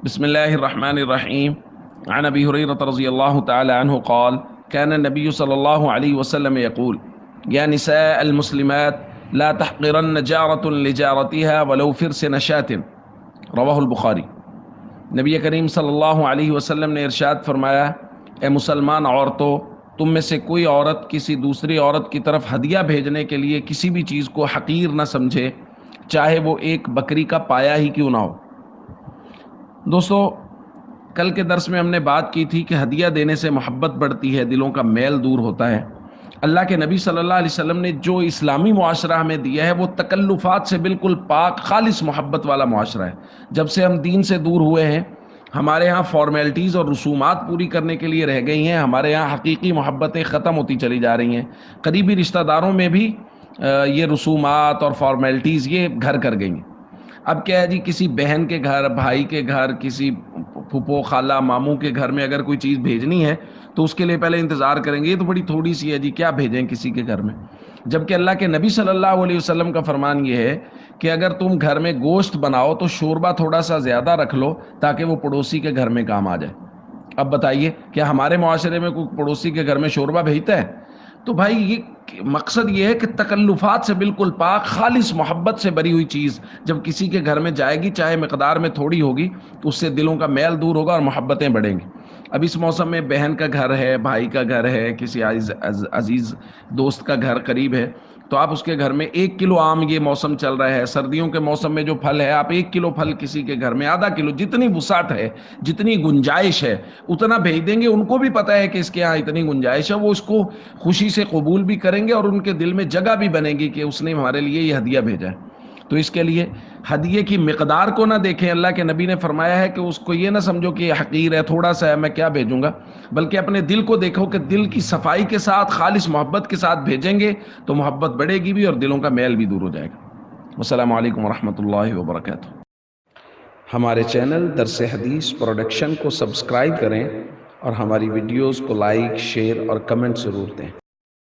بسم الله الرحمن الرحيم. عن أبي هريرة رضي الله تعالى عنه قال: كان النبي صلى الله عليه وسلم يقول: يا نساء المسلمات لا تحقرن جارة لجارتها ولو فرس نشاة. رواہ البخاری۔ نبی کریم صلی اللہ علیہ وسلم نے ارشاد فرمایا: اے مسلمان عورتوں، تم میں سے کوئی عورت کسی دوسری عورت کی طرف ہدیہ بھیجنے کے لیے کسی بھی چیز کو حقیر نہ سمجھے، چاہے وہ ایک بکری کا پایا ہی کیوں نہ ہو۔ دوستو، کل کے درس میں ہم نے بات کی تھی کہ ہدیہ دینے سے محبت بڑھتی ہے، دلوں کا میل دور ہوتا ہے۔ اللہ کے نبی صلی اللہ علیہ وسلم نے جو اسلامی معاشرہ ہمیں دیا ہے وہ تکلفات سے بالکل پاک، خالص محبت والا معاشرہ ہے۔ جب سے ہم دین سے دور ہوئے ہیں، ہمارے ہاں فارمیلٹیز اور رسومات پوری کرنے کے لیے رہ گئی ہیں، ہمارے یہاں حقیقی محبتیں ختم ہوتی چلی جا رہی ہیں۔ قریبی رشتہ داروں میں بھی یہ رسومات اور فارمیلٹیز یہ گھر کر گئی ہیں۔ اب کیا ہے جی، کسی بہن کے گھر، بھائی کے گھر، کسی پھپھو، خالہ، ماموں کے گھر میں اگر کوئی چیز بھیجنی ہے تو اس کے لیے پہلے انتظار کریں گے، یہ تو بڑی تھوڑی سی ہے جی، کیا بھیجیں کسی کے گھر میں۔ جبکہ اللہ کے نبی صلی اللہ علیہ وسلم کا فرمان یہ ہے کہ اگر تم گھر میں گوشت بناؤ تو شوربہ تھوڑا سا زیادہ رکھ لو تاکہ وہ پڑوسی کے گھر میں کام آ جائے۔ اب بتائیے، کیا ہمارے معاشرے میں کوئی پڑوسی کے گھر میں شوربہ بھیجتا ہے؟ تو بھائی یہ مقصد یہ ہے کہ تکلفات سے بالکل پاک، خالص محبت سے بری ہوئی چیز جب کسی کے گھر میں جائے گی، چاہے مقدار میں تھوڑی ہوگی، تو اس سے دلوں کا میل دور ہوگا اور محبتیں بڑھیں گی۔ اب اس موسم میں بہن کا گھر ہے، بھائی کا گھر ہے، کسی عزیز دوست کا گھر قریب ہے، تو آپ اس کے گھر میں 1 کلو آم، یہ موسم چل رہا ہے، سردیوں کے موسم میں جو پھل ہے، آپ 1 کلو پھل کسی کے گھر میں، آدھا کلو، جتنی وسعت ہے، جتنی گنجائش ہے اتنا بھیج دیں گے۔ ان کو بھی پتہ ہے کہ اس کے یہاں اتنی گنجائش ہے، وہ اس کو خوشی سے قبول بھی کریں گے اور ان کے دل میں جگہ بھی بنے گی کہ اس نے ہمارے لیے یہ ہدیہ بھیجا ہے۔ تو اس کے لیے ہدیے کی مقدار کو نہ دیکھیں، اللہ کے نبی نے فرمایا ہے کہ اس کو یہ نہ سمجھو کہ یہ حقیر ہے، تھوڑا سا ہے، میں کیا بھیجوں گا، بلکہ اپنے دل کو دیکھو کہ دل کی صفائی کے ساتھ، خالص محبت کے ساتھ بھیجیں گے تو محبت بڑھے گی بھی اور دلوں کا میل بھی دور ہو جائے گا۔ السلام علیکم ورحمۃ اللہ وبرکاتہ۔ ہمارے چینل درس حدیث پروڈکشن کو سبسکرائب کریں اور ہماری ویڈیوز کو لائک، شیئر اور کمنٹ ضرور دیں۔